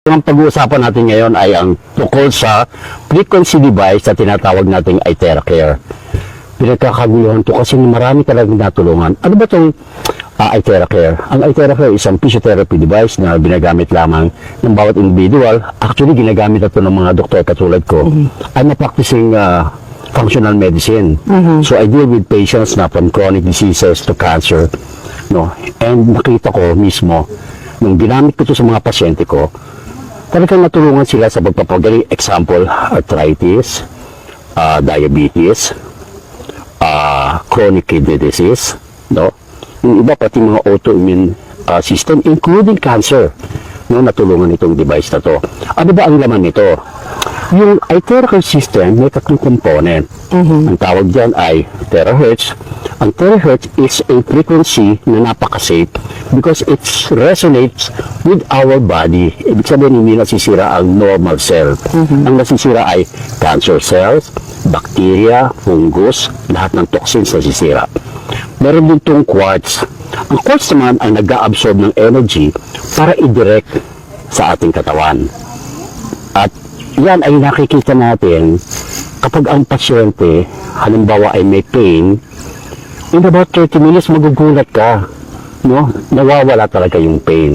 Ang pag-uusapan natin ngayon ay ang tungkol sa frequency device na tinatawag nating iTheraCare. Pinagkakaguluhan to kasi marami talagang natulungan. Ano ba itong iTheraCare? Ang iTheraCare is isang physiotherapy device na ginagamit lamang ng bawat individual. Actually, ginagamit na ito ng mga doktor katulad ko. I'm a practicing functional medicine. So I deal with patients na from chronic diseases to cancer. No? And nakita ko mismo, nung ginamit ko ito sa mga pasyente ko, talagang natulungan sila sa pagpapagaling. Example, arthritis, diabetes, chronic kidney disease, no? Yung iba pati mga autoimmune system, including cancer, no? Natulungan itong device na to. Ano ba ang laman nito? Yung iTheraCare system may tatlong component. Ang tawag dyan ay terahertz. Ang terahertz is a frequency na napaka-safe because it resonates with our body. Ibig sabihin, hindi nasisira ang normal cell. Ang nasisira ay cancer cells, bacteria, fungus, lahat ng toxins nasisira. Meron din itong quartz. Ang quartz naman ay nag-absorb ng energy para i-direct sa ating katawan. At yan ay nakikita natin kapag ang pasyente, halimbawa ay may pain, in about 30 minutes magugulat ka, no? Nawawala talaga yung pain.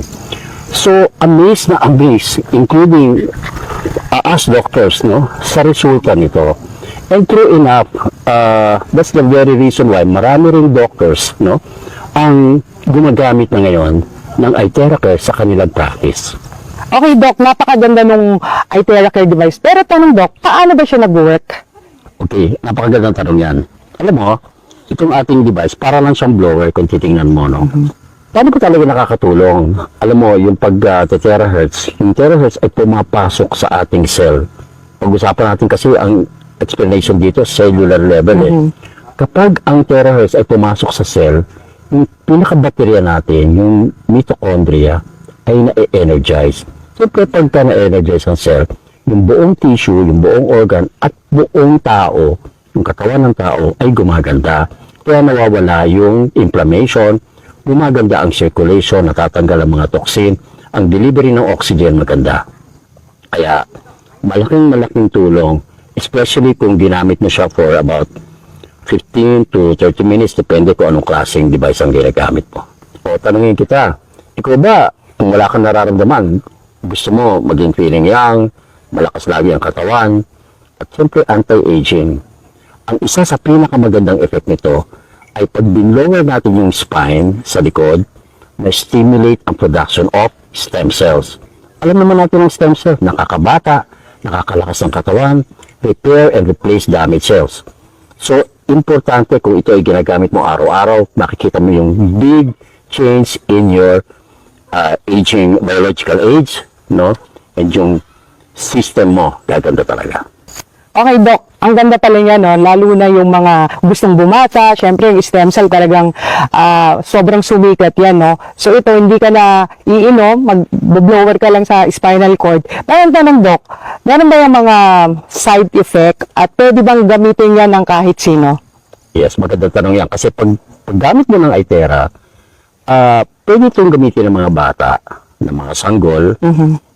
So, amazed na amazed, including us doctors, no? Sa resulta nito. And true enough, that's the very reason why marami ring doctors, no? Ang gumagamit na ngayon ng iTheraCare sa kanilang practice. Okay, Doc, napakaganda nung iTheraCare device. Pero tanong, Doc, paano ba siya nag-work? Okay, napakagandang tanong yan. Alam mo, itong ating device, para lang siyang blower kung titingnan mo, no? Paano ko talaga nakakatulong? Alam mo, yung pag-terahertz, yung terahertz ay pumapasok sa ating cell. Pag-usapan natin kasi ang explanation dito, cellular level, eh. Kapag ang terahertz ay pumasok sa cell, yung pinaka-baterya natin, yung mitochondria, ay na-energize. Siyempre, pagka na-energize ang cell, yung buong tissue, yung buong organ, at buong tao, yung katawan ng tao, ay gumaganda. Kaya nawawala yung inflammation, gumaganda ang circulation, natatanggal ang mga toxin, ang delivery ng oxygen maganda. Kaya, malaking tulong, especially kung ginamit mo siya for about 15 to 30 minutes, depende kung anong klaseng device ang ginagamit mo. O, tanungin kita, ikaw ba, kung wala kang nararamdaman, gusto mo maging feeling young, malakas lagi ang katawan, at siyempre anti-aging. Ang isa sa pinakamagandang effect nito ay pag binlower natin yung spine sa likod, na-stimulate ang production of stem cells. Alam naman natin ang stem cells, nakakabata, nakakalakas ng katawan, repair and replace damaged cells. So, importante kung ito ay ginagamit mo araw-araw, makikita mo yung big change in your aging, biological age, no? And yung system mo, gaganda talaga. Okay, Doc, ang ganda pala niya, no? Lalo na yung mga gustong bumata, syempre yung stem cell talagang sobrang sumikat yan, no? So ito, hindi ka na iinom, mag-blower ka lang sa spinal cord. Parang tanong, Doc, meron ba yung mga side effect at pwede bang gamitin yan ng kahit sino? Yes, magandang tanong yan. Kasi pag gamit mo ng iThera, pwede itong gamitin ng mga bata, ng mga sanggol,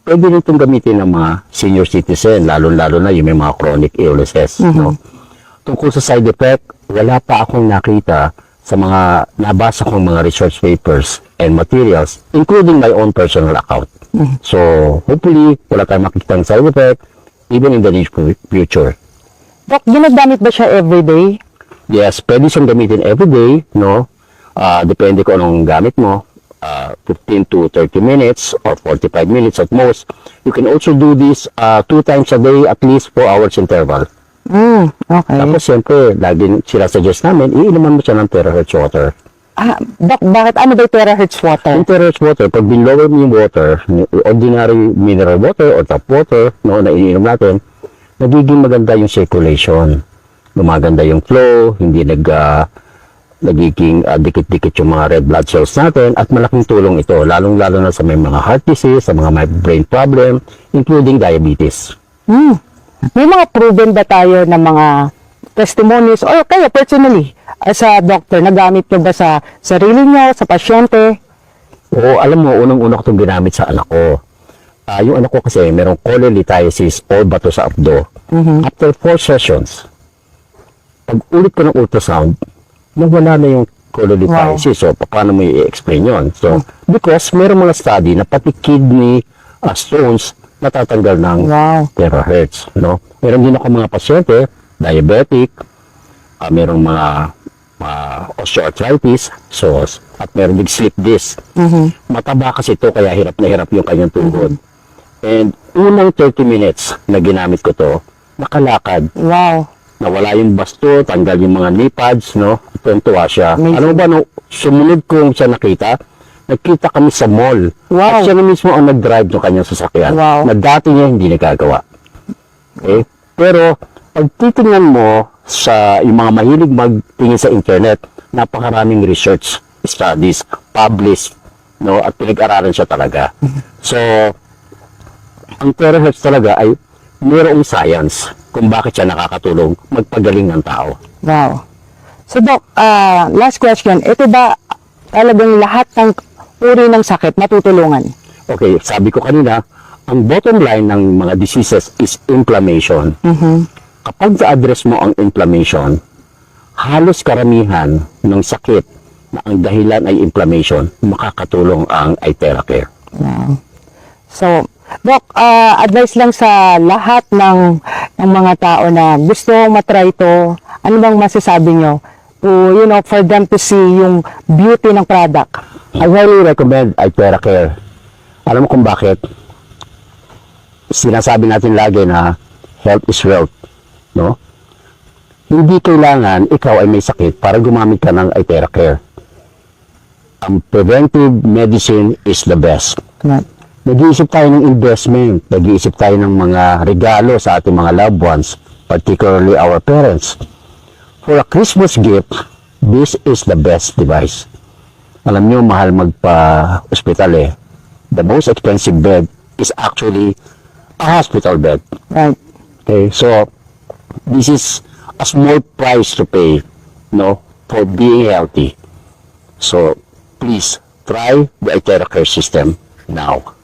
pwede rin itong gamitin ng mga senior citizen, lalo-lalo na yung may mga chronic illnesses. No? Tungkol sa side effect, wala pa akong nakita sa mga nabasa kong mga research papers and materials, including my own personal account. So, hopefully, wala tayong makikita ng side effect, even in the near future. Doc, ginagamit ba siya everyday? Yes, pwede siyang gamitin everyday, no? Depende kung anong gamit mo, 15 to 30 minutes or 45 minutes at most. You can also do this 2 times a day, at least 4 hours interval. Okay. Tapos siyempre, lagi sila suggest namin, iinuman mo siya ng terahertz water. Doc, bakit ano ba yung terahertz water? Yung terahertz water, pag binlower mo yung water, ordinary mineral water or tap water, no, na iniinom natin, nagiging maganda yung circulation. Gumaganda yung flow, hindi nagiging dikit-dikit yung mga red blood cells natin, at malaking tulong ito, lalong-lalo na sa may mga heart disease, sa mga may brain problem, including diabetes. May mga proven ba tayo ng mga testimonies, or kayo personally, as a doctor, nagamit nyo ba sa sarili nyo, sa pasyente? Oo, alam mo, unang-una ko itong ginamit sa anak ko. yung anak ko kasi merong cholelithiasis or bato sa abdo. After 4 sessions, pag ulit ko ng ultrasound, nawala na yung cholelithiasis. So, paano mo i-explain yun? So, because merong mga study na pati kidney stones natatanggal ng Wow. terahertz. No? Meron din ako mga pasyente, diabetic, merong mga osteoarthritis, so, at meron din slip disc. Mataba kasi ito, kaya hirap na hirap yung kanyang tuhod. And unang 30 minutes na ginamit ko to, nakalakad. Wow. Nawala yung basto, tanggal yung mga knee pads, no? Tuwa siya. Amazing. Ano ba, no? Sumunod kong siya nakita kami sa mall. Wow. At siya na mismo ang nag-drive ng kanyang sasakyan. Wow. Na dati niya hindi nagagawa. Okay? Pero, pag titingnan mo sa yung mga mahilig magtingin sa internet, napakaraming research, studies, published, no? At pinag-aralan siya talaga. So, ang terahertz talaga ay mayroong science kung bakit siya nakakatulong magpagaling ng tao. Wow. So, Doc, last question. Ito ba talagang lahat ng uri ng sakit matutulungan? Okay, sabi ko kanina, ang bottom line ng mga diseases is inflammation. Kapag sa-address mo ang inflammation, halos karamihan ng sakit na ang dahilan ay inflammation, makakatulong ang iTeracare. Wow. So, Doc, advice lang sa lahat ng mga tao na gusto matry ito, ano bang masasabi nyo to, for them to see yung beauty ng product? I highly recommend iTeracare. Alam mo kung bakit? Sinasabi natin lagi na health is wealth, no? Hindi kailangan ikaw ay may sakit para gumamit ka ng iTeracare. Ang preventive medicine is the best. Right. Nag-iisip tayo ng investment, nag-iisip tayo ng mga regalo sa ating mga loved ones, particularly our parents. For a Christmas gift, this is the best device. Alam nyo, mahal magpa-hospital eh. The most expensive bed is actually a hospital bed. Right. Okay, so this is a small price to pay, no, for being healthy. So please try the iTeracare system now.